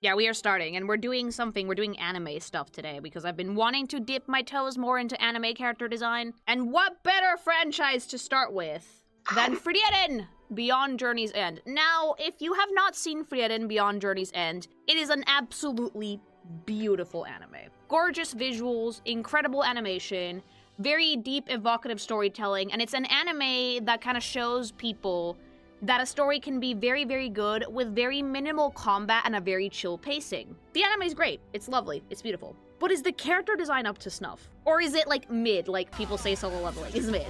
Yeah, we are starting, and we're doing anime stuff today, because I've been wanting to dip my toes more into anime character design. And what better franchise to start with than Frieren Beyond Journey's End? Now, if you have not seen Frieren Beyond Journey's End, it is an absolutely beautiful anime. Gorgeous visuals, incredible animation, very deep, evocative storytelling, and it's an anime that kind of shows people that a story can be very, very good with very minimal combat and a very chill pacing. The anime is great. It's lovely. It's beautiful. But is the character design up to snuff? Or is it like mid, like people say Solo Leveling is mid?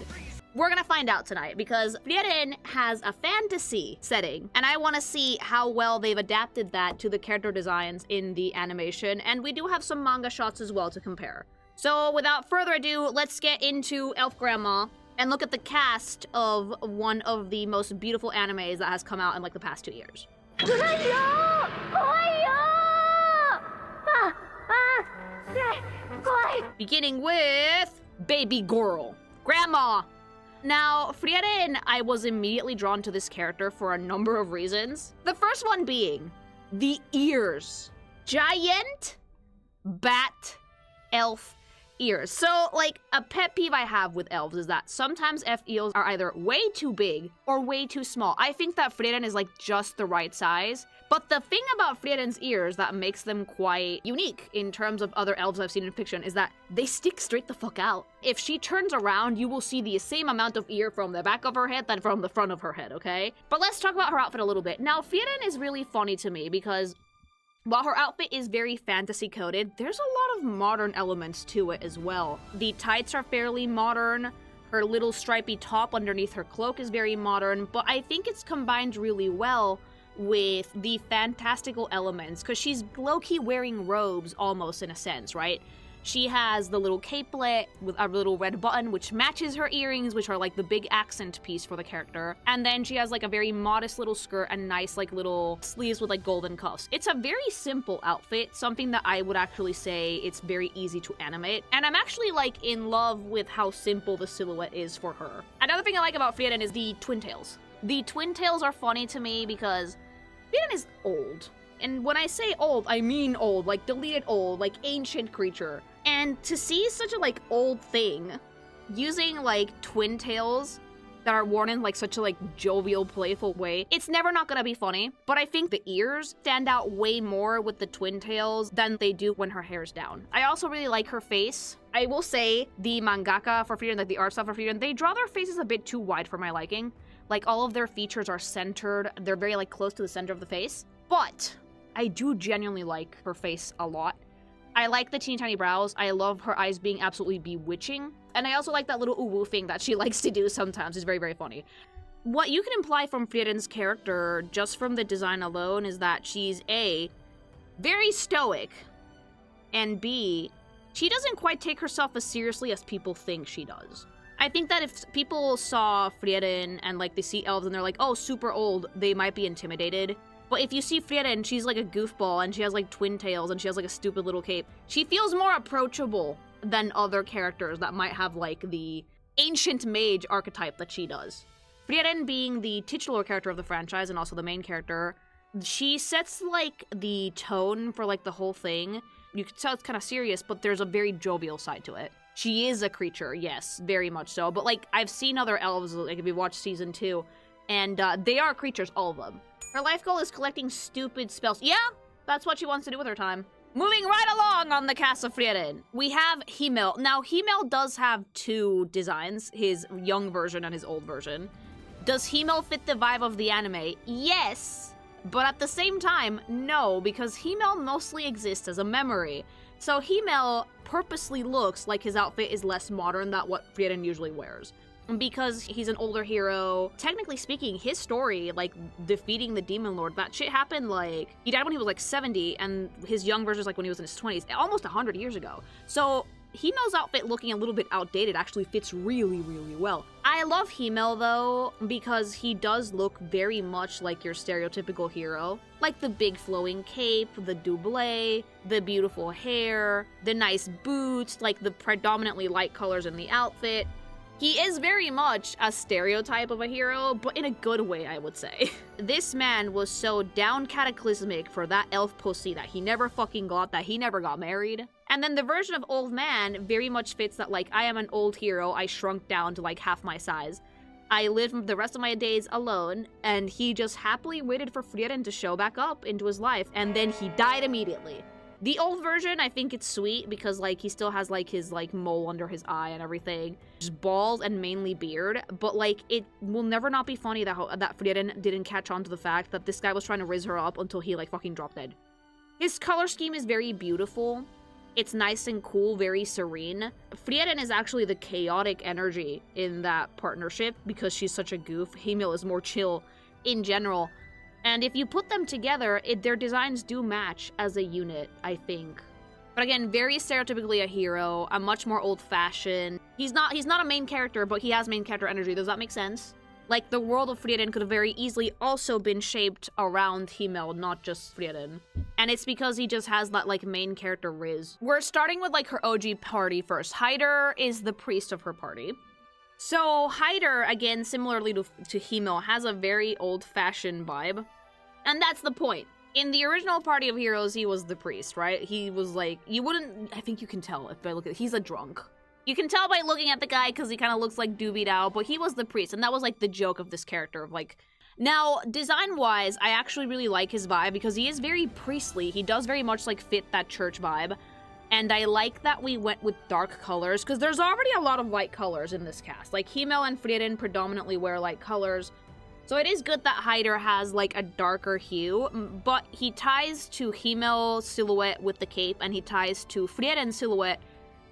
We're gonna find out tonight, because Frieren has a fantasy setting, and I want to see how well they've adapted that to the character designs in the animation, and we do have some manga shots as well to compare. So without further ado, let's get into Elf Grandma and look at the cast of one of the most beautiful animes that has come out in like the past 2 years. Beginning with Baby Girl, Grandma. Now, Frieren, I was immediately drawn to this character for a number of reasons. The first one being the ears. Giant bat elf ears. So, like, a pet peeve I have with elves is that sometimes elf ears are either way too big or way too small. I think that Frieren is, like, just the right size. But the thing about Frieren's ears that makes them quite unique in terms of other elves I've seen in fiction is that they stick straight the fuck out. If she turns around, you will see the same amount of ear from the back of her head than from the front of her head, okay? But let's talk about her outfit a little bit. Now, Frieren is really funny to me because while her outfit is very fantasy-coded, there's a lot of modern elements to it as well. The tights are fairly modern, her little stripy top underneath her cloak is very modern, but I think it's combined really well with the fantastical elements, because she's low-key wearing robes almost in a sense, right? She has the little capelet with a little red button, which matches her earrings, which are like the big accent piece for the character. And then she has like a very modest little skirt and nice like little sleeves with like golden cuffs. It's a very simple outfit, something that I would actually say it's very easy to animate. And I'm actually like in love with how simple the silhouette is for her. Another thing I like about Frieren is the twin tails. The twin tails are funny to me because Frieren is old. And when I say old, I mean old, like deleted old, like ancient creature. And to see such a like old thing using like twin tails that are worn in like such a like jovial, playful way, it's never not gonna be funny. But I think the ears stand out way more with the twin tails than they do when her hair's down. I also really like her face. I will say the mangaka for Frieren, like the art style for Frieren, they draw their faces a bit too wide for my liking. Like all of their features are centered. They're very like close to the center of the face. But I do genuinely like her face a lot. I like the teeny tiny brows. I love her eyes being absolutely bewitching. And I also like that little ooh-woo thing that she likes to do sometimes. It's very, very funny. What you can imply from Frieren's character, just from the design alone, is that she's A, very stoic, and B, she doesn't quite take herself as seriously as people think she does. I think that if people saw Frieren and like they see elves and they're like, oh, super old, they might be intimidated. But if you see Frieren, she's like a goofball and she has like twin tails and she has like a stupid little cape. She feels more approachable than other characters that might have like the ancient mage archetype that she does. Frieren being the titular character of the franchise and also the main character, she sets like the tone for like the whole thing. You can tell it's kind of serious, but there's a very jovial side to it. She is a creature, yes, very much so. But like I've seen other elves, like if you watch season 2, and they are creatures, all of them. Her life goal is collecting stupid spells. Yeah, that's what she wants to do with her time. Moving right along on the cast of Frieren, we have Himmel. Now, Himmel does have two designs, his young version and his old version. Does Himmel fit the vibe of the anime? Yes, but at the same time, no, because Himmel mostly exists as a memory. So Himmel purposely looks like his outfit is less modern than what Frieren usually wears. Because he's an older hero. Technically speaking, his story, like defeating the Demon Lord, that shit happened like, he died when he was like 70, and his young version is like when he was in his 20s, almost 100 years ago. So Himmel's outfit looking a little bit outdated actually fits really, really well. I love Himmel though, because he does look very much like your stereotypical hero. Like the big flowing cape, the doublé, the beautiful hair, the nice boots, like the predominantly light colors in the outfit. He is very much a stereotype of a hero, but in a good way, I would say. This man was so down cataclysmic for that elf pussy that he never fucking got, that he never got married. And then the version of old man very much fits that, like, I am an old hero, I shrunk down to like half my size. I lived the rest of my days alone, and he just happily waited for Frieren to show back up into his life, and then he died immediately. The old version, I think it's sweet because, like, he still has, like, his, like, mole under his eye and everything. Just bald and mainly beard. But, like, it will never not be funny that Frieren didn't catch on to the fact that this guy was trying to riz her up until he, like, fucking dropped dead. His color scheme is very beautiful. It's nice and cool, very serene. Frieren is actually the chaotic energy in that partnership because she's such a goof. Himmel is more chill in general. And if you put them together, their designs do match as a unit, I think. But again, very stereotypically a hero, a much more old-fashioned. He's not a main character, but he has main character energy. Does that make sense? Like, the world of Frieren could have very easily also been shaped around Himmel, not just Frieren. And it's because he just has that, like, main character riz. We're starting with, like, her OG party first. Heiter is the priest of her party. So, Heiter, again, similarly to Himmel, has a very old-fashioned vibe. And that's the point. In the original Party of Heroes, he was the priest, right? He was like, you wouldn't, I think you can tell if I look at, he's a drunk. You can tell by looking at the guy because he kind of looks like doobied out, but he was the priest, and that was, like, the joke of this character of, like... Now, design-wise, I actually really like his vibe because he is very priestly. He does very much, like, fit that church vibe. And I like that we went with dark colors, because there's already a lot of light colors in this cast. Like, Himmel and Frieren predominantly wear light colors. So it is good that Heiter has, like, a darker hue, but he ties to Himmel's silhouette with the cape, and he ties to Frieren's silhouette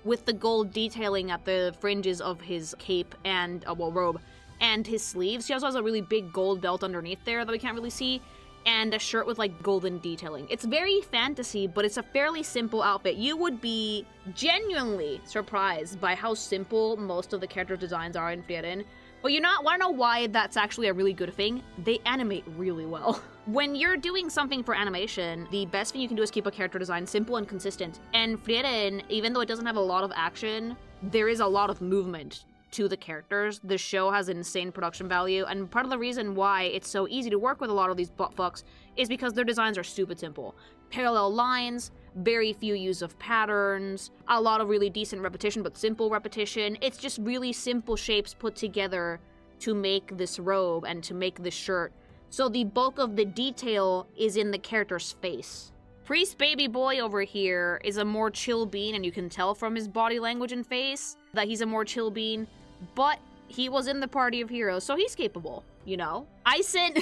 with the gold detailing at the fringes of his cape and, robe, and his sleeves. He also has a really big gold belt underneath there that we can't really see, and a shirt with, like, golden detailing. It's very fantasy, but it's a fairly simple outfit. You would be genuinely surprised by how simple most of the character designs are in Frieren. But you want to know why that's actually a really good thing? They animate really well. When you're doing something for animation, the best thing you can do is keep a character design simple and consistent. And Frieren, even though it doesn't have a lot of action, there is a lot of movement to the characters. The show has insane production value, and part of the reason why it's so easy to work with a lot of these buttfucks is because their designs are stupid simple. Parallel lines, very few use of patterns, a lot of really decent repetition, but simple repetition. It's just really simple shapes put together to make this robe and to make this shirt. So the bulk of the detail is in the character's face. Priest baby boy over here is a more chill bean, and you can tell from his body language and face that he's a more chill bean, but he was in the Party of Heroes, so he's capable, you know? Eisen...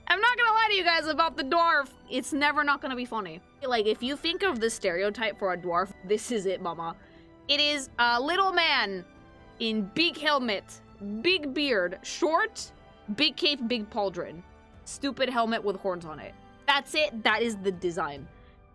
I'm not gonna lie to you guys about the dwarf. It's never not gonna be funny. Like, if you think of the stereotype for a dwarf, this is it, mama. It is a little man in big helmet, big beard, short, big cape, big pauldron. Stupid helmet with horns on it. That's it. That is the design.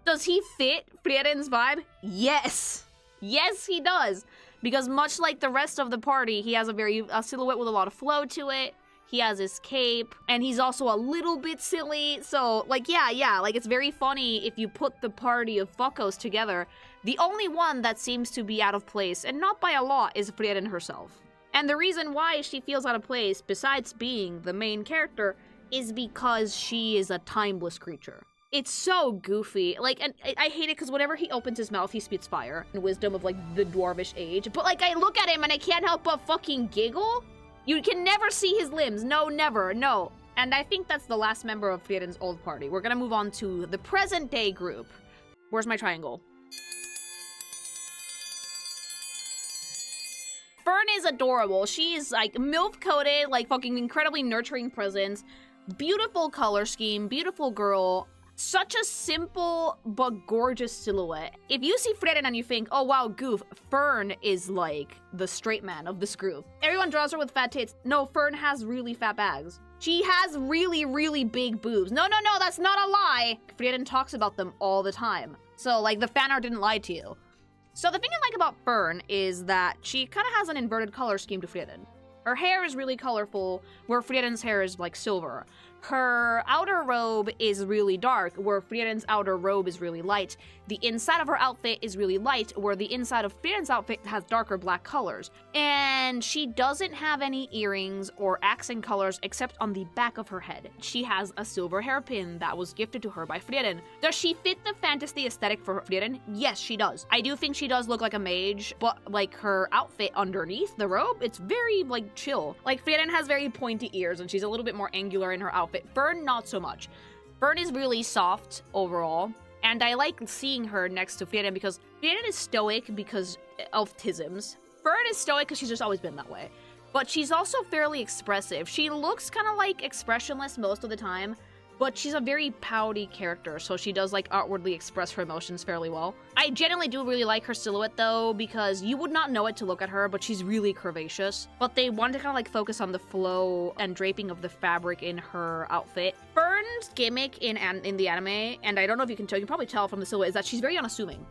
Does he fit Frieren's vibe? Yes. Yes, he does. Because much like the rest of the party, he has a silhouette with a lot of flow to it. He has his cape, and he's also a little bit silly. So, like, yeah, like, it's very funny if you put the party of fuckos together. The only one that seems to be out of place, and not by a lot, is Frieren herself. And the reason why she feels out of place, besides being the main character, is because she is a timeless creature. It's so goofy. Like, and I hate it because whenever he opens his mouth, he spits fire and wisdom of, like, the dwarvish age. But, like, I look at him and I can't help but fucking giggle. You can never see his limbs. No, never. No. And I think that's the last member of Frieren's old party. We're gonna move on to the present-day group. Where's my triangle? Fern is adorable. She's, like, MILF-coated, like, fucking incredibly nurturing presence. Beautiful color scheme. Beautiful girl. Such a simple but gorgeous silhouette. If you see Frieren and you think, oh wow, goof, Fern is like the straight man of this group. Everyone draws her with fat tits. No, Fern has really fat bags. She has really, really big boobs. No, that's not a lie. Frieren talks about them all the time. So, like, the fan art didn't lie to you. So the thing I like about Fern is that she kind of has an inverted color scheme to Frieren. Her hair is really colorful, where Frieren's hair is, like, silver. Her outer robe is really dark, where Frieren's outer robe is really light. The inside of her outfit is really light, where the inside of Frieren's outfit has darker black colors. And she doesn't have any earrings or accent colors except on the back of her head. She has a silver hairpin that was gifted to her by Frieren. Does she fit the fantasy aesthetic for Frieren? Yes, she does. I do think she does look like a mage, but like her outfit underneath the robe, it's very like chill. Like Frieren has very pointy ears and she's a little bit more angular in her outfit. Fern, not so much. Fern is really soft overall, and I like seeing her next to Frieren because Frieren is stoic because of tisms. Fern is stoic because she's just always been that way. But she's also fairly expressive. She looks kind of like expressionless most of the time, but she's a very pouty character, so she does like outwardly express her emotions fairly well. I genuinely do really like her silhouette though, because you would not know it to look at her, but she's really curvaceous. But they wanted to kind of like focus on the flow and draping of the fabric in her outfit. Fern's gimmick in the anime, and I don't know if you can tell, you can probably tell from the silhouette, is that she's very unassuming.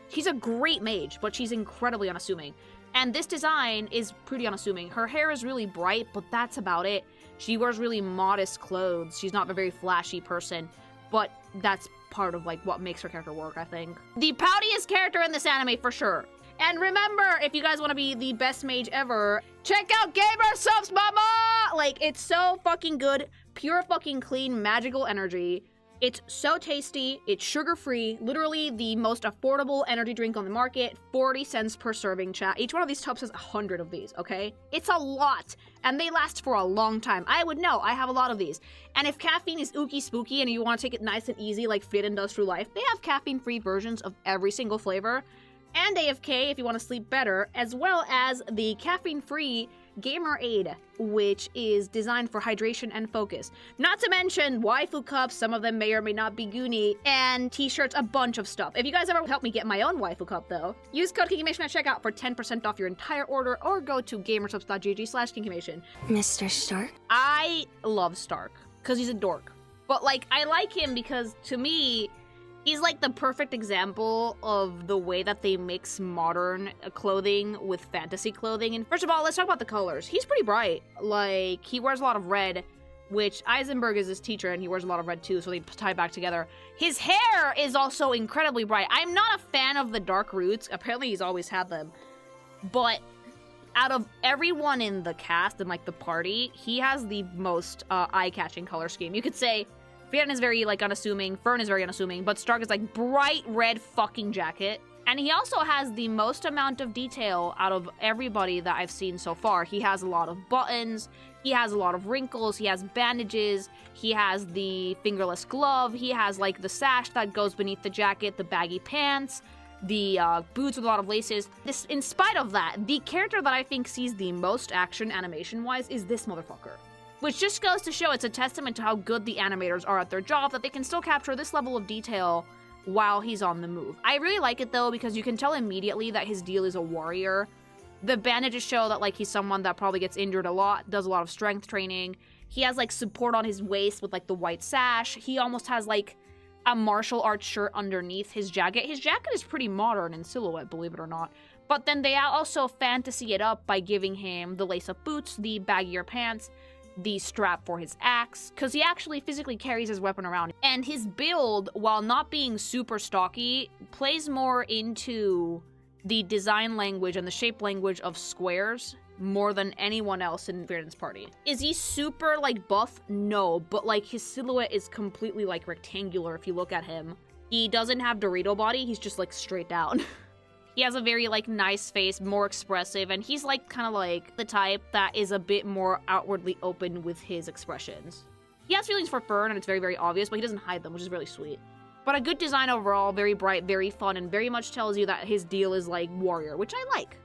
She's a great mage, but she's incredibly unassuming. And this design is pretty unassuming. Her hair is really bright, but that's about it. She wears really modest clothes. She's not a very flashy person, but that's part of like what makes her character work, I think. The poutiest character in this anime for sure. And remember, if you guys want to be the best mage ever, check out Gamer Subs Mama! Like, it's so fucking good. Pure fucking clean magical energy. It's so tasty, it's sugar-free, literally the most affordable energy drink on the market, 40 cents per serving, chat. Each one of these tubs has 100 of these, okay? It's a lot, and they last for a long time. I would know, I have a lot of these. And if caffeine is ooky spooky and you want to take it nice and easy like Frieren does through life, they have caffeine-free versions of every single flavor, and AFK if you want to sleep better, as well as the caffeine-free Gamer Aid, which is designed for hydration and focus. Not to mention waifu cups, some of them may or may not be Goonie, and t-shirts, a bunch of stuff. If you guys ever help me get my own waifu cup though, use code KinkyMation at checkout for 10% off your entire order, or go to gamersubs.gg/KinkyMation. Mr. Stark? I love Stark, because he's a dork. But like, I like him because to me, he's like the perfect example of the way that they mix modern clothing with fantasy clothing. And first of all, let's talk about the colors. He's pretty bright. Like, he wears a lot of red, which Eisenberg is his teacher, and he wears a lot of red too, so they tie back together. His hair is also incredibly bright. I'm not a fan of the dark roots. Apparently he's always had them. But out of everyone in the cast and like the party, he has the most eye-catching color scheme. You could say Frieren is very, like, unassuming, Fern is very unassuming, but Stark is, like, bright red fucking jacket. And he also has the most amount of detail out of everybody that I've seen so far. He has a lot of buttons, he has a lot of wrinkles, he has bandages, he has the fingerless glove, he has, like, the sash that goes beneath the jacket, the baggy pants, the boots with a lot of laces. In spite of that, the character that I think sees the most action animation-wise is this motherfucker. Which just goes to show it's a testament to how good the animators are at their job, that they can still capture this level of detail while he's on the move. I really like it though, because you can tell immediately that his deal is a warrior. The bandages show that like he's someone that probably gets injured a lot, does a lot of strength training. He has like support on his waist with like the white sash. He almost has like a martial arts shirt underneath his jacket. His jacket is pretty modern in silhouette, believe it or not. But then they also fantasy it up by giving him the lace-up boots, the baggier pants, the strap for his axe, because he actually physically carries his weapon around. And his build, while not being super stocky, plays more into the design language and the shape language of squares more than anyone else in Frieren's party. Is he super, like, buff? No, but, like, his silhouette is completely, like, rectangular if you look at him. He doesn't have Dorito body, he's just, like, straight down. He has a very, like, nice face, more expressive, and he's, like, kind of like the type that is a bit more outwardly open with his expressions. He has feelings for Fern, and it's very, very obvious, but he doesn't hide them, which is really sweet. But a good design overall, very bright, very fun, and very much tells you that his deal is, like, warrior, which I like.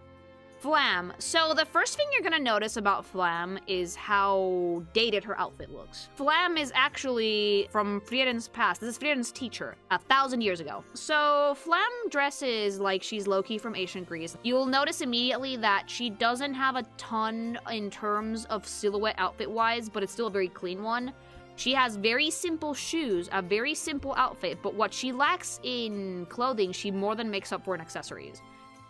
Flamme. So the first thing you're gonna notice about Flamme is how dated her outfit looks. Flamme is actually from Frieren's past. This is Frieren's teacher, 1,000 years ago. So Flamme dresses like she's Loki from ancient Greece. You'll notice immediately that she doesn't have a ton in terms of silhouette outfit-wise, but it's still a very clean one. She has very simple shoes, a very simple outfit, but what she lacks in clothing, she more than makes up for in accessories.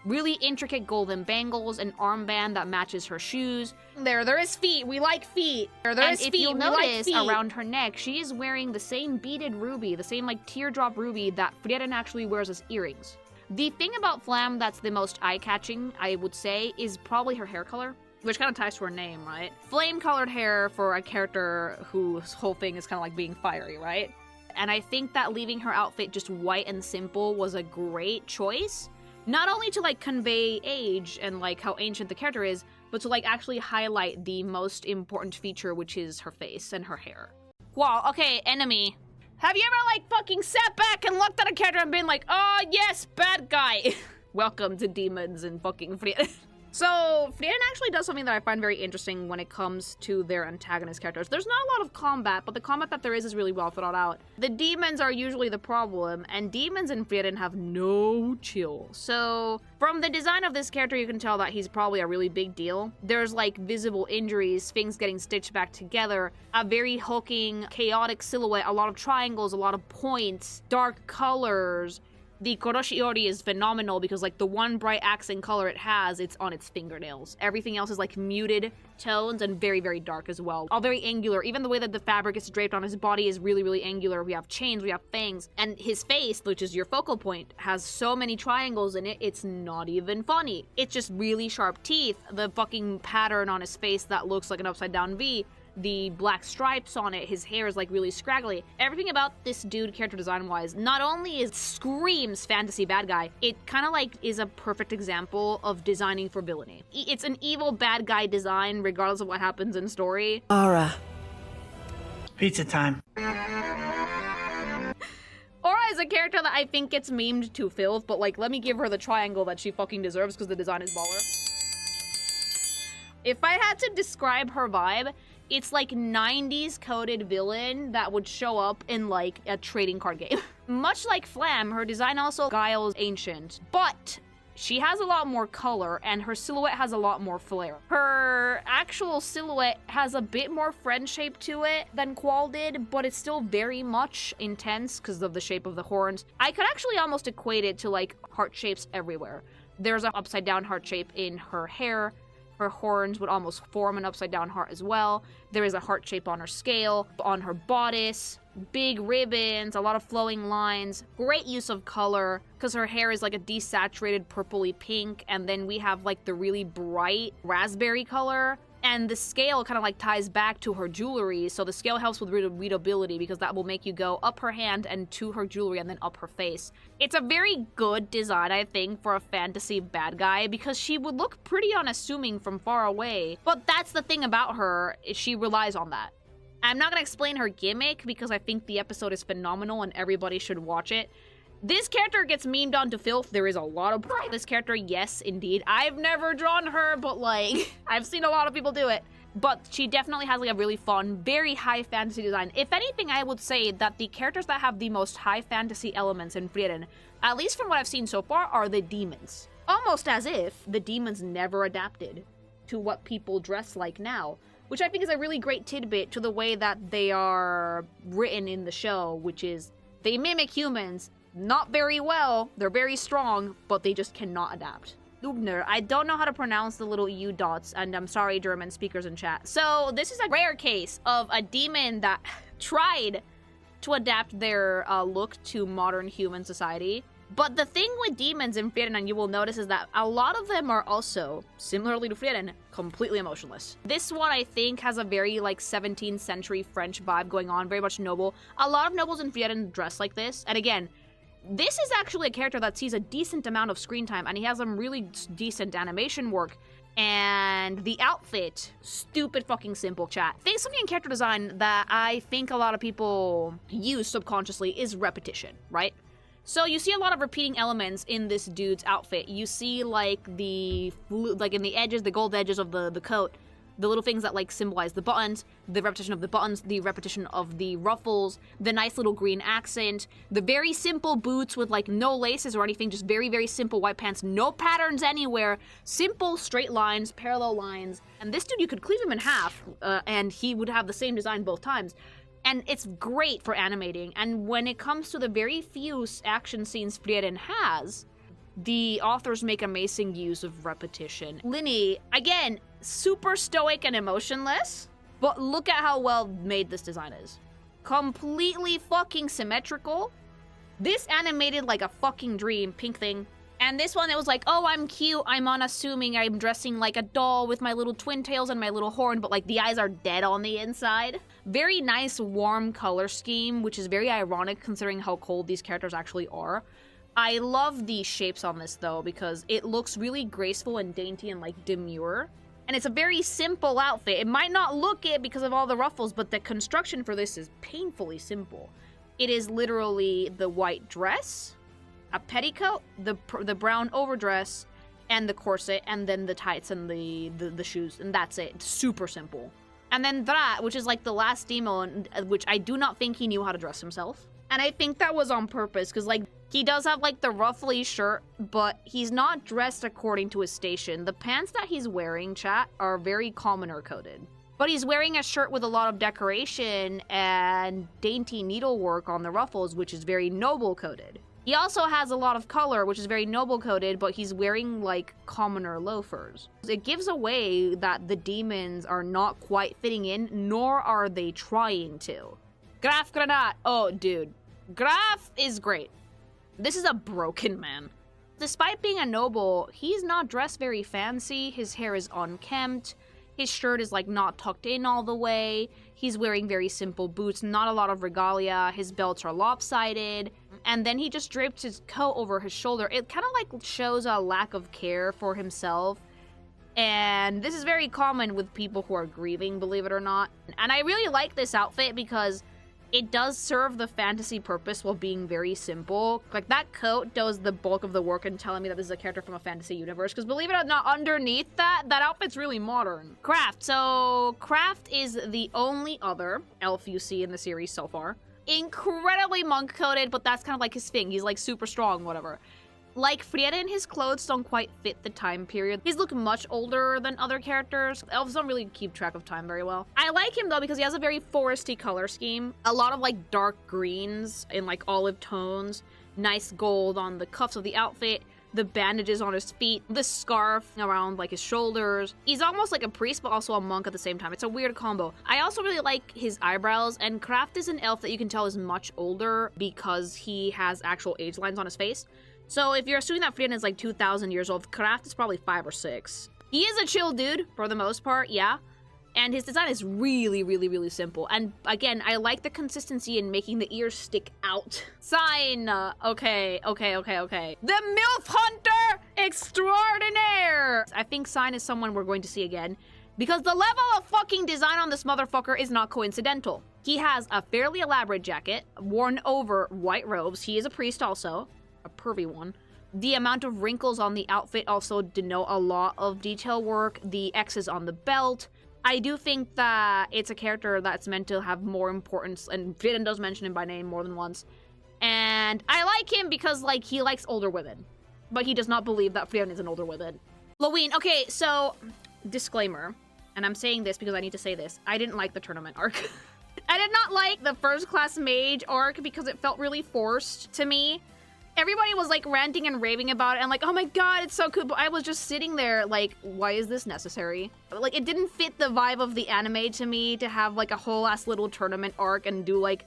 Really intricate golden bangles, an armband that matches her shoes. There is feet. We like feet. If you'll notice, around her neck, she is wearing the same beaded ruby, the same like teardrop ruby that Frieren actually wears as earrings. The thing about Flamme that's the most eye-catching, I would say, is probably her hair color, which kind of ties to her name, right? Flame-colored hair for a character whose whole thing is kind of like being fiery, right? And I think that leaving her outfit just white and simple was a great choice. Not only to like convey age and like how ancient the character is, but to like actually highlight the most important feature, which is her face and her hair. Qual, okay, enemy. Have you ever like fucking sat back and looked at a character and been like, oh yes, bad guy. Welcome to demons and fucking Frieren. So, Frieren actually does something that I find very interesting when it comes to their antagonist characters. There's not a lot of combat, but the combat that there is really well thought out. The demons are usually the problem, and demons in Frieren have no chill. So, from the design of this character, you can tell that he's probably a really big deal. There's like visible injuries, things getting stitched back together, a very hulking, chaotic silhouette, a lot of triangles, a lot of points, dark colors. The Koroshiori is phenomenal because, like, the one bright accent color it has, it's on its fingernails. Everything else is, like, muted tones and very, very dark as well. All very angular. Even the way that the fabric is draped on his body is really, really angular. We have chains, we have fangs. And his face, which is your focal point, has so many triangles in it, it's not even funny. It's just really sharp teeth. The fucking pattern on his face that looks like an upside-down V. The black stripes on it, his hair is like really scraggly. Everything about this dude character design wise not only screams fantasy bad guy, it kind of like is a perfect example of designing for villainy. It's an evil bad guy design regardless of what happens in story. Aura. Pizza time. Aura is a character that I think gets memed to filth, but like let me give her the triangle that she fucking deserves because the design is baller. If I had to describe her vibe, it's like 90s coded villain that would show up in like a trading card game. Much like Flamme, her design also guiles ancient, but she has a lot more color and her silhouette has a lot more flair. Her actual silhouette has a bit more friend shape to it than Qual did, but it's still very much intense because of the shape of the horns. I could actually almost equate it to like heart shapes everywhere. There's an upside down heart shape in her hair. Her horns would almost form an upside-down heart as well. There is a heart shape on her scale, on her bodice, big ribbons, a lot of flowing lines, great use of color, because her hair is like a desaturated purpley pink, and then we have like the really bright raspberry color. And the scale kind of like ties back to her jewelry, so the scale helps with readability because that will make you go up her hand and to her jewelry and then up her face. It's a very good design, I think, for a fantasy bad guy because she would look pretty unassuming from far away. But that's the thing about her, is she relies on that. I'm not going to explain her gimmick because I think the episode is phenomenal and everybody should watch it. This character gets memed onto filth. There is a lot of this character, yes, indeed. I've never drawn her, but like, I've seen a lot of people do it. But she definitely has like a really fun, very high fantasy design. If anything, I would say that the characters that have the most high fantasy elements in Frieren, at least from what I've seen so far, are the demons. Almost as if the demons never adapted to what people dress like now. Which I think is a really great tidbit to the way that they are written in the show, which is they mimic humans. Not very well, they're very strong, but they just cannot adapt. Lügner, I don't know how to pronounce the little U dots, and I'm sorry German speakers in chat. So this is a rare case of a demon that tried to adapt their look to modern human society. But the thing with demons in Frieren, and you will notice, is that a lot of them are also, similarly to Frieren, completely emotionless. This one, I think, has a very, like, 17th century French vibe going on, very much noble. A lot of nobles in Frieren dress like this, and again, this is actually a character that sees a decent amount of screen time, and he has some really decent animation work. And the outfit, stupid fucking simple, chat. There's something in character design that I think a lot of people use subconsciously is repetition, right? So you see a lot of repeating elements in this dude's outfit. You see like in the edges, the gold edges of the coat, the little things that like symbolize the buttons, the repetition of the buttons, the repetition of the ruffles, the nice little green accent, the very simple boots with like no laces or anything, just very, very simple white pants, no patterns anywhere, simple straight lines, parallel lines. And this dude, you could cleave him in half and he would have the same design both times. And it's great for animating. And when it comes to the very few action scenes Frieren has, The authors make amazing use of repetition. Linie, again, super stoic and emotionless, but look at how well made this design is. Completely fucking symmetrical. This animated like a fucking dream, pink thing. And this one, it was like, oh, I'm cute, I'm unassuming, I'm dressing like a doll with my little twin tails and my little horn, but like the eyes are dead on the inside. Very nice, warm color scheme, which is very ironic considering how cold these characters actually are. I love the shapes on this though, because it looks really graceful and dainty and like demure. And it's a very simple outfit. It might not look it because of all the ruffles, but the construction for this is painfully simple. It is literally the white dress, a petticoat, the brown overdress, and the corset, and then the tights and the shoes, and that's it. It's super simple. And then Draht, which is like the last demon, which I do not think he knew how to dress himself. And I think that was on purpose, because like, he does have like the ruffly shirt, but he's not dressed according to his station. The pants that he's wearing, chat, are very commoner coded. But he's wearing a shirt with a lot of decoration and dainty needlework on the ruffles, which is very noble coded. He also has a lot of color, which is very noble coded, but he's wearing like commoner loafers. It gives away that the demons are not quite fitting in, nor are they trying to. Graf Granat, oh dude. Graf is great. This is a broken man. Despite being a noble, he's not dressed very fancy. His hair is unkempt. His shirt is like not tucked in all the way. He's wearing very simple boots, not a lot of regalia. His belts are lopsided. And then he just drapes his coat over his shoulder. It kind of like shows a lack of care for himself. And this is very common with people who are grieving, believe it or not. And I really like this outfit because it does serve the fantasy purpose while being very simple. Like, that coat does the bulk of the work in telling me that this is a character from a fantasy universe, because believe it or not, underneath that outfit's really modern. Kraft. So, Kraft is the only other elf you see in the series so far. Incredibly monk-coded, but that's kind of like his thing. He's, like, super strong, whatever. Like Frieren, his clothes don't quite fit the time period. He's look much older than other characters. Elves don't really keep track of time very well. I like him though because he has a very foresty color scheme. A lot of like dark greens in like olive tones. Nice gold on the cuffs of the outfit. The bandages on his feet. The scarf around like his shoulders. He's almost like a priest but also a monk at the same time. It's a weird combo. I also really like his eyebrows, and Kraft is an elf that you can tell is much older because he has actual age lines on his face. So if you're assuming that Frieren is like 2,000 years old, Kraft is probably 5 or 6. He is a chill dude, for the most part, yeah. And his design is really, really, really simple. And again, I like the consistency in making the ears stick out. Sein! Okay. The MILF Hunter Extraordinaire! I think Sein is someone we're going to see again, because the level of fucking design on this motherfucker is not coincidental. He has a fairly elaborate jacket, worn over white robes. He is a priest also. A pervy one. The amount of wrinkles on the outfit also denote a lot of detail work. The X's on the belt. I do think that it's a character that's meant to have more importance, and Frieren does mention him by name more than once. And I like him because, like, he likes older women. But he does not believe that Frieren is an older woman. Lawine, okay, so, disclaimer, and I'm saying this because I need to say this, I didn't like the tournament arc. I did not like the first Class Mage arc because it felt really forced to me. Everybody was like ranting and raving about it and like, oh my god, it's so cool, but I was just sitting there like, why is this necessary? Like, it didn't fit the vibe of the anime to me to have like a whole ass little tournament arc and do like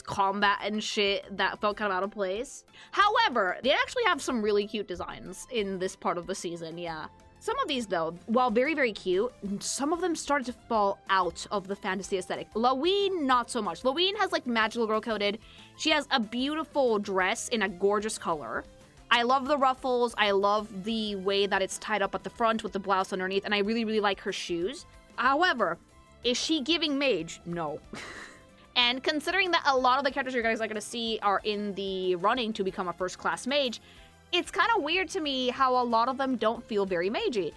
combat and shit that felt kind of out of place. However, they actually have some really cute designs in this part of the season, yeah. Some of these, though, while very, very cute, some of them started to fall out of the fantasy aesthetic. Lawine, not so much. Lawine has, like, magical girl coded. She has a beautiful dress in a gorgeous color. I love the ruffles. I love the way that it's tied up at the front with the blouse underneath, and I really, really like her shoes. However, is she giving mage? No. And considering that a lot of the characters you guys are going to see are in the running to become a first-class mage, it's kind of weird to me how a lot of them don't feel very magey.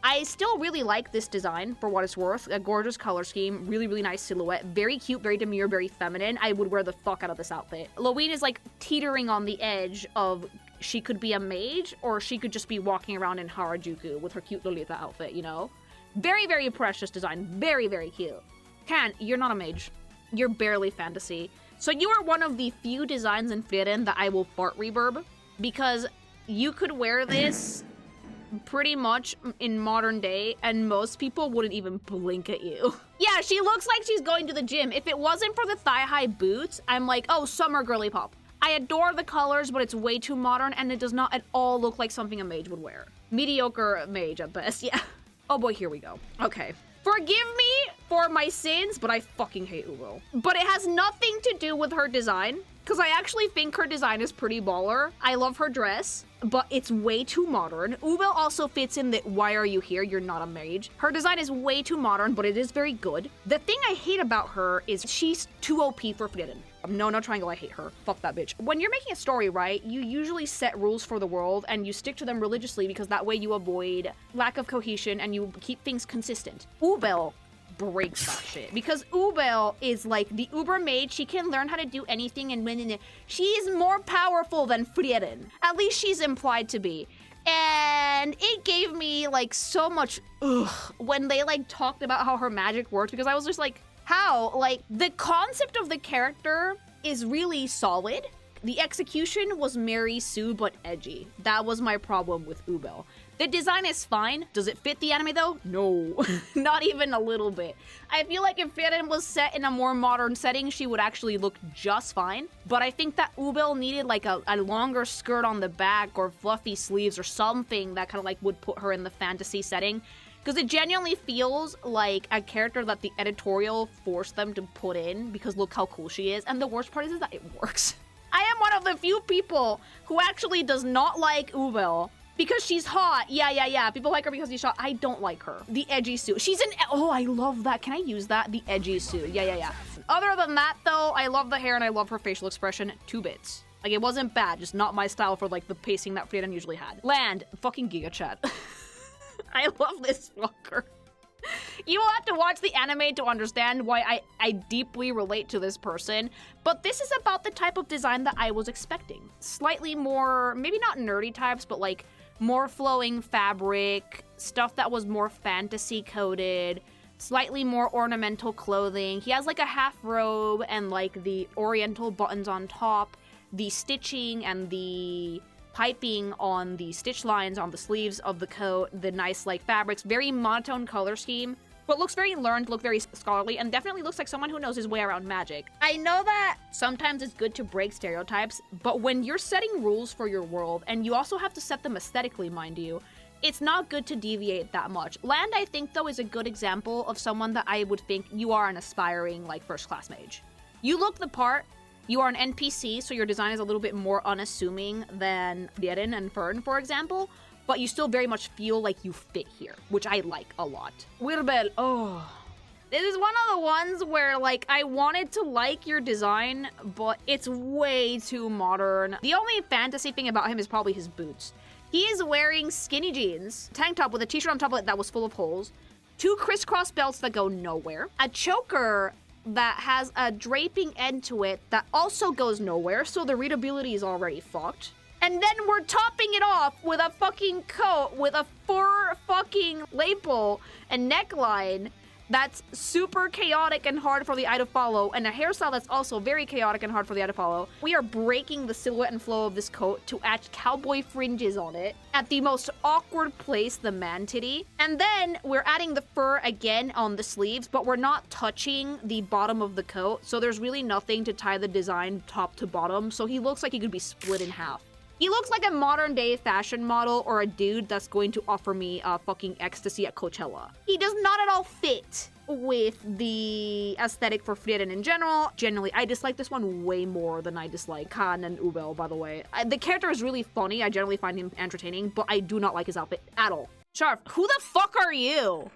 I still really like this design, for what it's worth. A gorgeous color scheme, really, really nice silhouette. Very cute, very demure, very feminine. I would wear the fuck out of this outfit. Lawine is like teetering on the edge of she could be a mage, or she could just be walking around in Harajuku with her cute Lolita outfit, you know? Very, very precious design. Very, very cute. Kan, you're not a mage. You're barely fantasy. So you are one of the few designs in Frieren that I will fart reverb, because you could wear this pretty much in modern day and most people wouldn't even blink at you. Yeah, she looks like she's going to the gym. If it wasn't for the thigh-high boots, I'm like, oh, summer girly pop. I adore the colors, but it's way too modern and it does not at all look like something a mage would wear. Mediocre mage at best, yeah. Oh boy, here we go. Okay. Forgive me for my sins, but I fucking hate Ubel. But it has nothing to do with her design, because I actually think her design is pretty baller. I love her dress, but it's way too modern. Ubel also fits in the why are you here? You're not a mage. Her design is way too modern, but it is very good. The thing I hate about her is she's too OP for Frieren. No triangle, I hate her. Fuck that bitch. When you're making a story, right, you usually set rules for the world and you stick to them religiously because that way you avoid lack of cohesion and you keep things consistent. Ubel breaks that shit because Ubel is like the uber mage. She can learn how to do anything and win. She's more powerful than Frieren. At least she's implied to be. And it gave me like so much ugh when they like talked about how her magic worked because I was just like, how? Like, the concept of the character is really solid. The execution was Mary Sue, but edgy. That was my problem with Ubel. The design is fine. Does it fit the anime, though? No. Not even a little bit. I feel like if Fern was set in a more modern setting, she would actually look just fine. But I think that Ubel needed, like, a longer skirt on the back or fluffy sleeves or something that kind of, like, would put her in the fantasy setting. Because it genuinely feels like a character that the editorial forced them to put in because look how cool she is. And the worst part is that it works. I am one of the few people who actually does not like Ubel because she's hot. Yeah. People like her because she's hot. I don't like her. The edgy suit. She's an... Oh, I love that. Can I use that? The edgy suit. Yeah. Other than that, though, I love the hair and I love her facial expression. 2 bits. Like, it wasn't bad. Just not my style for, like, the pacing that Frieren usually had. Land. Fucking Giga Chat. I love this fucker. You will have to watch the anime to understand why I deeply relate to this person, but this is about the type of design that I was expecting. Slightly more, maybe not nerdy types, but like more flowing fabric, stuff that was more fantasy coded, slightly more ornamental clothing. He has like a half robe and like the oriental buttons on top, the stitching and the piping on the stitch lines on the sleeves of the coat, the nice like fabrics, very monotone color scheme, but looks very learned, look very scholarly, and definitely looks like someone who knows his way around magic. I know that sometimes it's good to break stereotypes, but when you're setting rules for your world, and you also have to set them aesthetically, mind you, it's not good to deviate that much. Land, I think, though, is a good example of someone that I would think you are an aspiring, like, first-class mage. You look the part. You are an NPC, so your design is a little bit more unassuming than Frieren and Fern, for example, but you still very much feel like you fit here, which I like a lot. Wirbel, oh. This is one of the ones where, like, I wanted to like your design, but it's way too modern. The only fantasy thing about him is probably his boots. He is wearing skinny jeans, tank top with a t-shirt on top of it that was full of holes, 2 crisscross belts that go nowhere, a choker that has a draping end to it that also goes nowhere, so the readability is already fucked. And then we're topping it off with a fucking coat with a fur fucking lapel and neckline that's super chaotic and hard for the eye to follow, and a hairstyle that's also very chaotic and hard for the eye to follow. We are breaking the silhouette and flow of this coat to add cowboy fringes on it at the most awkward place, the man titty. And then we're adding the fur again on the sleeves, but we're not touching the bottom of the coat, so there's really nothing to tie the design top to bottom, so he looks like he could be split in half. He looks like a modern day fashion model or a dude that's going to offer me fucking ecstasy at Coachella. He does not at all fit with the aesthetic for Frieren in general. Generally, I dislike this one way more than I dislike Kanne and Ubel, by the way. The character is really funny. I generally find him entertaining, but I do not like his outfit at all. Scharf, who the fuck are you?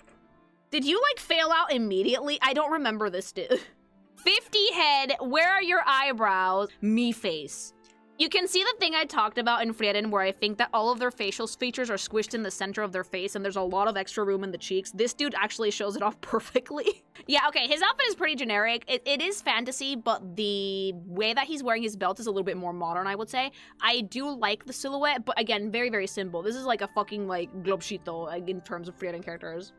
Did you like fail out immediately? I don't remember this dude. 50 head, where are your eyebrows? Me face. You can see the thing I talked about in Frieren where I think that all of their facial features are squished in the center of their face and there's a lot of extra room in the cheeks. This dude actually shows it off perfectly. Yeah, okay, his outfit is pretty generic. It is fantasy, but the way that he's wearing his belt is a little bit more modern, I would say. I do like the silhouette, but again, very, very simple. This is like a fucking, like, globshito like, in terms of Frieren characters.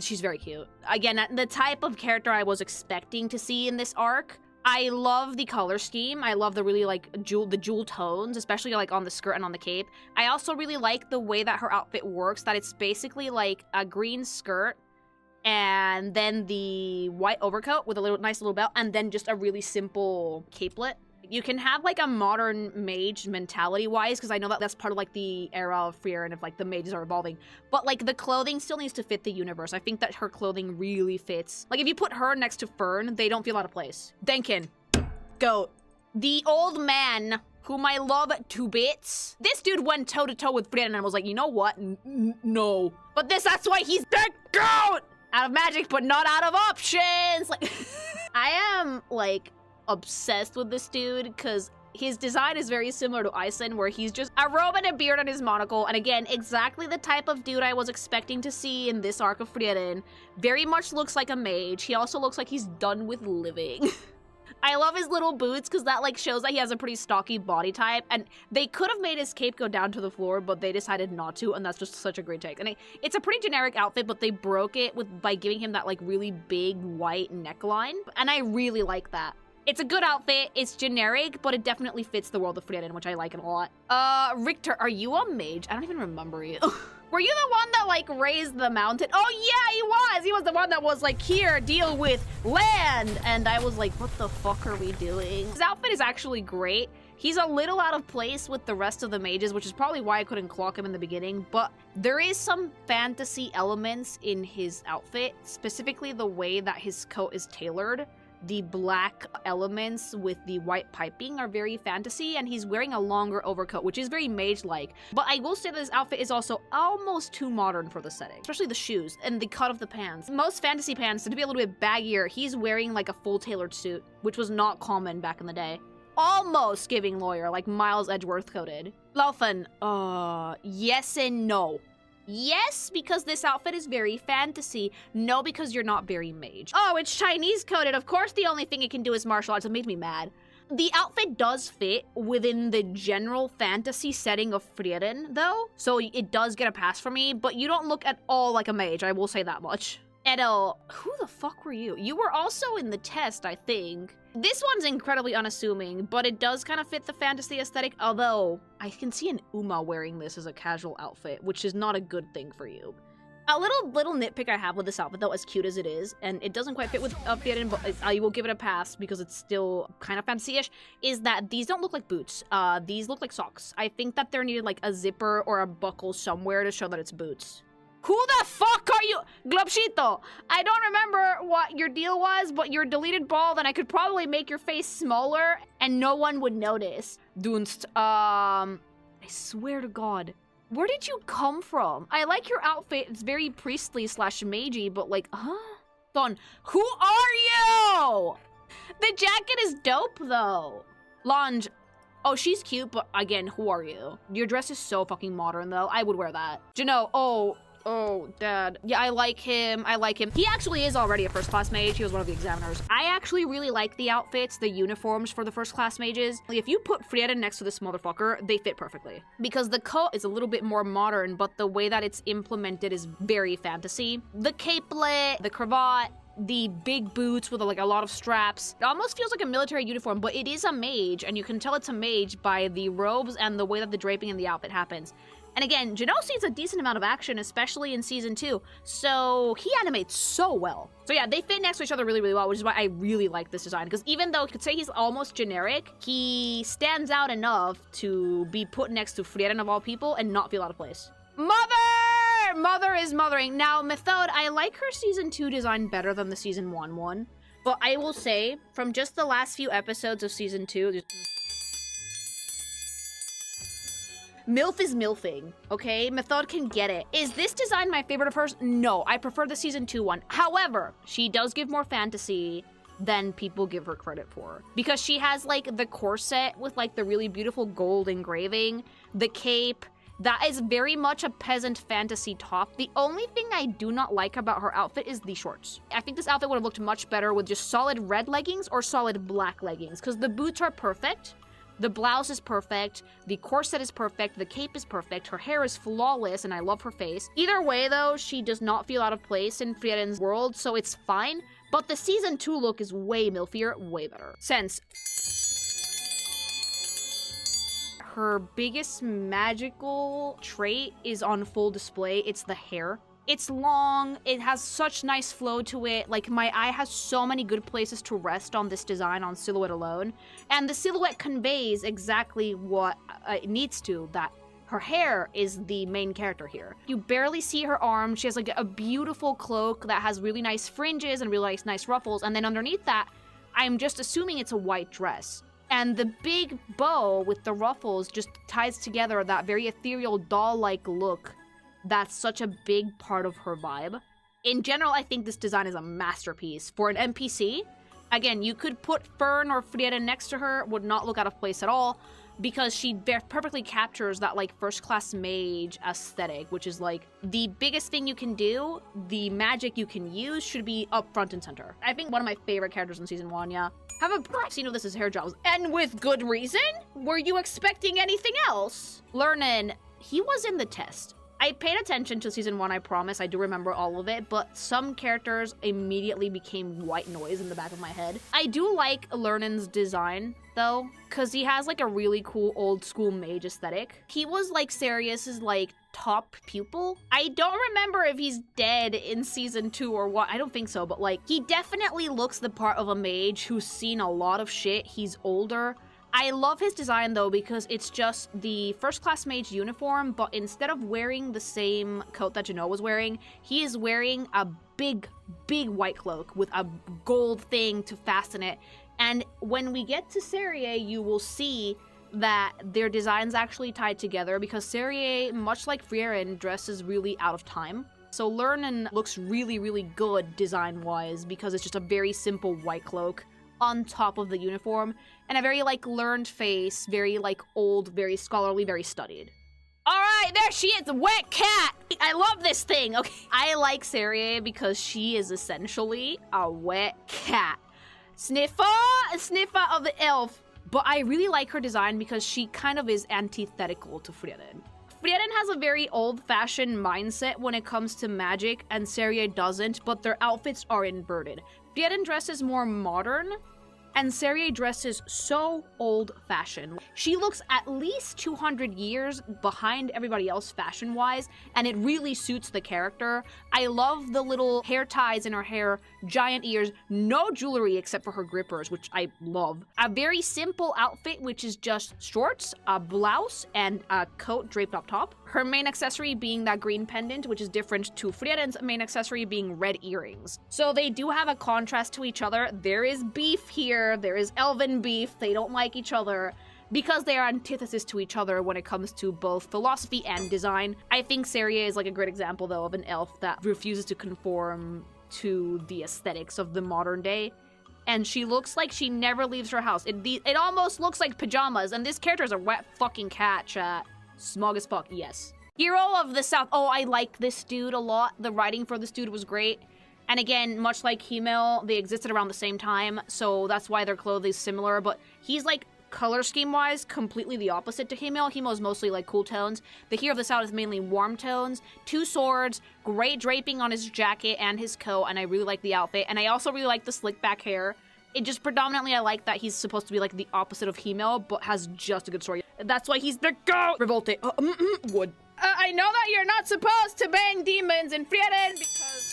She's very cute. Again, the type of character I was expecting to see in this arc. I love the color scheme. I love the really like jewel tones, especially like on the skirt and on the cape. I also really like the way that her outfit works, that it's basically like a green skirt and then the white overcoat with a nice little belt and then just a really simple capelet. You can have like a modern mage mentality-wise, because I know that that's part of like the era of Frieren, if like the mages are evolving. But like the clothing still needs to fit the universe. I think that her clothing really fits. Like if you put her next to Fern, they don't feel out of place. Denkin. Goat. The old man whom I love to bits. This dude went toe-to-toe with Frieren and was like, you know what? No. But that's why he's the goat! Out of magic, but not out of options! Like, I am like obsessed with this dude because his design is very similar to Eisen, where he's just a robe and a beard on his monocle, and again, exactly the type of dude I was expecting to see in this arc of Frieren. Very much looks like a mage. He also looks like he's done with living. I love his little boots because that like shows that he has a pretty stocky body type, and they could have made his cape go down to the floor, but they decided not to, and that's just such a great take. And it's a pretty generic outfit, but they broke it by giving him that like really big white neckline, and I really like that. It's a good outfit, it's generic, but it definitely fits the world of Frieren, which I like it a lot. Richter, are you a mage? I don't even remember you. Were you the one that, like, raised the mountain? Oh, yeah, he was! He was the one that was like, here, deal with land! And I was like, what the fuck are we doing? His outfit is actually great. He's a little out of place with the rest of the mages, which is probably why I couldn't clock him in the beginning, but there is some fantasy elements in his outfit, specifically the way that his coat is tailored. The black elements with the white piping are very fantasy, and he's wearing a longer overcoat, which is very mage-like. But I will say that this outfit is also almost too modern for the setting, especially the shoes and the cut of the pants. Most fantasy pants tend to be a little bit baggier. He's wearing like a full tailored suit, which was not common back in the day. Almost giving lawyer, like Miles Edgeworth coded. Laufin, yes and no. Yes, because this outfit is very fantasy. No, because you're not very mage. Oh, it's Chinese coded. Of course the only thing it can do is martial arts. It made me mad. The outfit does fit within the general fantasy setting of Frieren, though. So it does get a pass for me, but you don't look at all like a mage. I will say that much. Edo, who the fuck were you? You were also in the test, I think. This one's incredibly unassuming, but it does kind of fit the fantasy aesthetic, although I can see an Uma wearing this as a casual outfit, which is not a good thing for you. A little nitpick I have with this outfit, though, as cute as it is, and it doesn't quite fit with Frieren, but I will give it a pass because it's still kind of fantasy-ish, is that these don't look like boots. These look like socks. I think that there needed like a zipper or a buckle somewhere to show that it's boots. Who the fuck are you? Globshito, I don't remember what your deal was, but you're deleted bald and I could probably make your face smaller and no one would notice. Dunst, I swear to God. Where did you come from? I like your outfit. It's very priestly / magey, but like, huh? Don, who are you? The jacket is dope though. Lange, oh, she's cute, but again, who are you? Your dress is so fucking modern though. I would wear that. Jano, oh, dad. Yeah, I like him. He actually is already a first class mage. He was one of the examiners. I actually really like the outfits, the uniforms for the first class mages. If you put Frieren next to this motherfucker, they fit perfectly. Because the coat is a little bit more modern, but the way that it's implemented is very fantasy. The capelet, the cravat, the big boots with like a lot of straps. It almost feels like a military uniform, but it is a mage, and you can tell it's a mage by the robes and the way that the draping in the outfit happens. And again, Jano sees a decent amount of action, especially in Season 2, so he animates so well. So yeah, they fit next to each other really, really well, which is why I really like this design, because even though you could say he's almost generic, he stands out enough to be put next to Frieren of all people and not feel out of place. Mother is mothering. Now, Methode, I like her Season 2 design better than the Season 1 one, but I will say, from just the last few episodes of Season 2, MILF is MILFing, okay? Methode can get it. Is this design my favorite of hers? No, I prefer the Season 2 one. However, she does give more fantasy than people give her credit for. Because she has, like, the corset with, like, the really beautiful gold engraving, the cape. That is very much a peasant fantasy top. The only thing I do not like about her outfit is the shorts. I think this outfit would have looked much better with just solid red leggings or solid black leggings, because the boots are perfect. The blouse is perfect, the corset is perfect, the cape is perfect, her hair is flawless, and I love her face. Either way, though, she does not feel out of place in Frieren's world, so it's fine. But the Season 2 look is way milfier, way better. Since her biggest magical trait is on full display, it's the hair. It's long, it has such nice flow to it, like my eye has so many good places to rest on this design on silhouette alone, and the silhouette conveys exactly what it needs to, that her hair is the main character here. You barely see her arm, she has like a beautiful cloak that has really nice fringes and really nice ruffles, and then underneath that, I'm just assuming it's a white dress. And the big bow with the ruffles just ties together that very ethereal doll-like look that's such a big part of her vibe. In general, I think this design is a masterpiece. For an NPC, again, you could put Fern or Frieren next to her, would not look out of place at all, because she perfectly captures that like first class mage aesthetic, which is like the biggest thing you can do, the magic you can use should be up front and center. I think one of my favorite characters in Season 1, yeah. Have a scene of this as hair jobs, and with good reason? Were you expecting anything else? Lernan, he was in the test. I paid attention to Season 1, I promise, I do remember all of it, but some characters immediately became white noise in the back of my head. I do like Lernan's design, though, because he has like a really cool old school mage aesthetic. He was like Sarius's like top pupil. I don't remember if he's dead in Season 2 or what, I don't think so, but like, he definitely looks the part of a mage who's seen a lot of shit, he's older. I love his design though because it's just the first class mage uniform, but instead of wearing the same coat that Genoa was wearing, he is wearing a big white cloak with a gold thing to fasten it. And when we get to Serie, you will see that their designs actually tied together because Serie, much like Frieren, dresses really out of time. So Lernan looks really good design-wise because it's just a very simple white cloak on top of the uniform, and a very, like, learned face, very, like, old, very scholarly, very studied. Alright, there she is, a wet cat! I love this thing, okay? I like Serie because she is essentially a wet cat. Sniffer of the elf. But I really like her design because she kind of is antithetical to Frieren. Frieren has a very old-fashioned mindset when it comes to magic, and Serie doesn't, but their outfits are inverted. Frieren dresses more modern, and Serie dresses so old-fashioned. She looks at least 200 years behind everybody else fashion-wise, and it really suits the character. I love the little hair ties in her hair, giant ears, no jewelry except for her grippers, which I love. A very simple outfit, which is just shorts, a blouse, and a coat draped up top. Her main accessory being that green pendant, which is different to Frieren's main accessory being red earrings. So they do have a contrast to each other. There is beef here. There is elven beef. They don't like each other because they are antithesis to each other when it comes to both philosophy and design. I think Serie is like a great example, though, of an elf that refuses to conform to the aesthetics of the modern day. And she looks like she never leaves her house. It almost looks like pajamas, and this character is a wet fucking cat, chat. Smug as fuck, yes. Hero of the South. Oh, I like this dude a lot. The writing for this dude was great. And again, much like Himmel, they existed around the same time, so that's why their clothing is similar, but he's like, color scheme-wise, completely the opposite to Himmel. Himmel is mostly like cool tones. The Hero of the South is mainly warm tones, 2 swords, great draping on his jacket and his coat, and I really like the outfit. And I also really like the slick back hair. It just predominantly, I like that he's supposed to be like the opposite of Himmel, but has just a good story. That's why he's the GOAT! Revolted. Wood. I know that you're not supposed to bang demons in Frieren because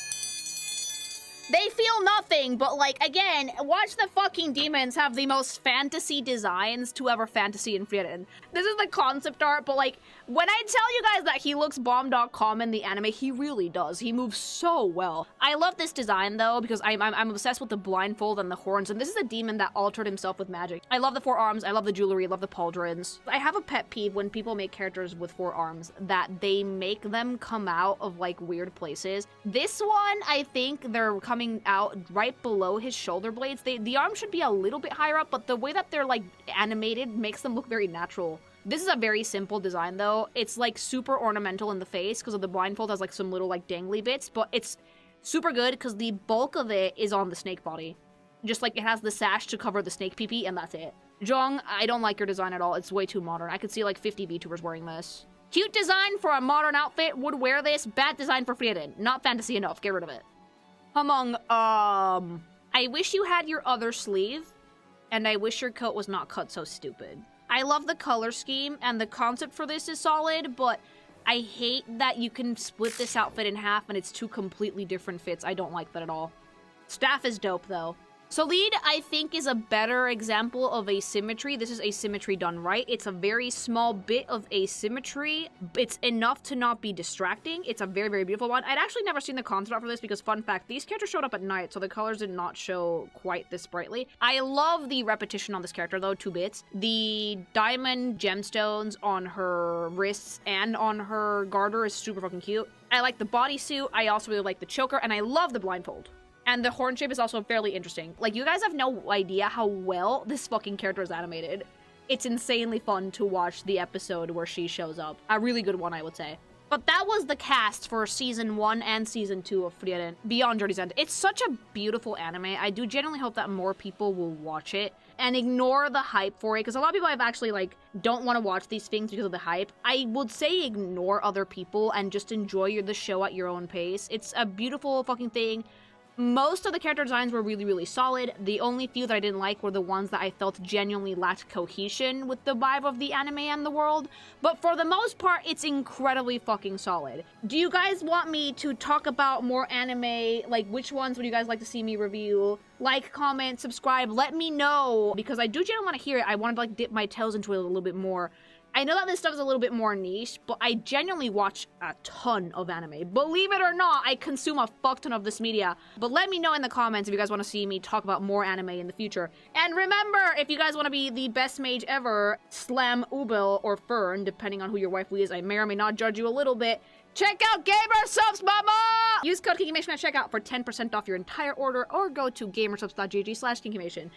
they feel nothing, but like, again, watch the fucking demons have the most fantasy designs to ever fantasy in Frieren. This is the concept art, but like, when I tell you guys that he looks bomb.com in the anime, he really does. He moves so well. I love this design though, because I'm obsessed with the blindfold and the horns, and this is a demon that altered himself with magic. I love the 4 arms, I love the jewelry, I love the pauldrons. I have a pet peeve when people make characters with 4 arms, that they make them come out of like weird places. This one, I think they're coming out right below his shoulder blades. The arm should be a little bit higher up, but the way that they're like animated makes them look very natural. This is a very simple design though. It's like super ornamental in the face because of the blindfold has like some little like dangly bits, but it's super good because the bulk of it is on the snake body. Just like it has the sash to cover the snake pee-pee and that's it. Jong, I don't like your design at all. It's way too modern. I could see like 50 VTubers wearing this. Cute design for a modern outfit, would wear this. Bad design for Frieren. Not fantasy enough, get rid of it. I wish you had your other sleeve, and I wish your coat was not cut so stupid. I love the color scheme, and the concept for this is solid, but I hate that you can split this outfit in half and it's two completely different fits. I don't like that at all. Staff is dope, though. Solid, I think, is a better example of asymmetry. This is asymmetry done right. It's a very small bit of asymmetry. It's enough to not be distracting. It's a very, very beautiful one. I'd actually never seen the concept art for this because, fun fact, these characters showed up at night, so the colors did not show quite this brightly. I love the repetition on this character, though, 2 bits. The diamond gemstones on her wrists and on her garter is super fucking cute. I like the bodysuit. I also really like the choker, and I love the blindfold. And the horn shape is also fairly interesting. Like, you guys have no idea how well this fucking character is animated. It's insanely fun to watch the episode where she shows up. A really good one, I would say. But that was the cast for Season 1 and Season 2 of Frieren, Beyond Journey's End. It's such a beautiful anime. I do genuinely hope that more people will watch it and ignore the hype for it, because a lot of people have actually, like, don't want to watch these things because of the hype. I would say ignore other people and just enjoy the show at your own pace. It's a beautiful fucking thing. Most of the character designs were really, really solid. The only few that I didn't like were the ones that I felt genuinely lacked cohesion with the vibe of the anime and the world. But for the most part, it's incredibly fucking solid. Do you guys want me to talk about more anime? Like, which ones would you guys like to see me review? Like, comment, subscribe, let me know. Because I do genuinely want to hear it. I want to, like, dip my toes into it a little bit more. I know that this stuff is a little bit more niche, but I genuinely watch a ton of anime. Believe it or not, I consume a fuck ton of this media. But let me know in the comments if you guys want to see me talk about more anime in the future. And remember, if you guys want to be the best mage ever, slam Ubel or Fern, depending on who your waifu is. I may or may not judge you a little bit. Check out Gamer Subs, mama! Use code KinkyMation at checkout for 10% off your entire order, or go to gamersubs.gg/KinkyMation.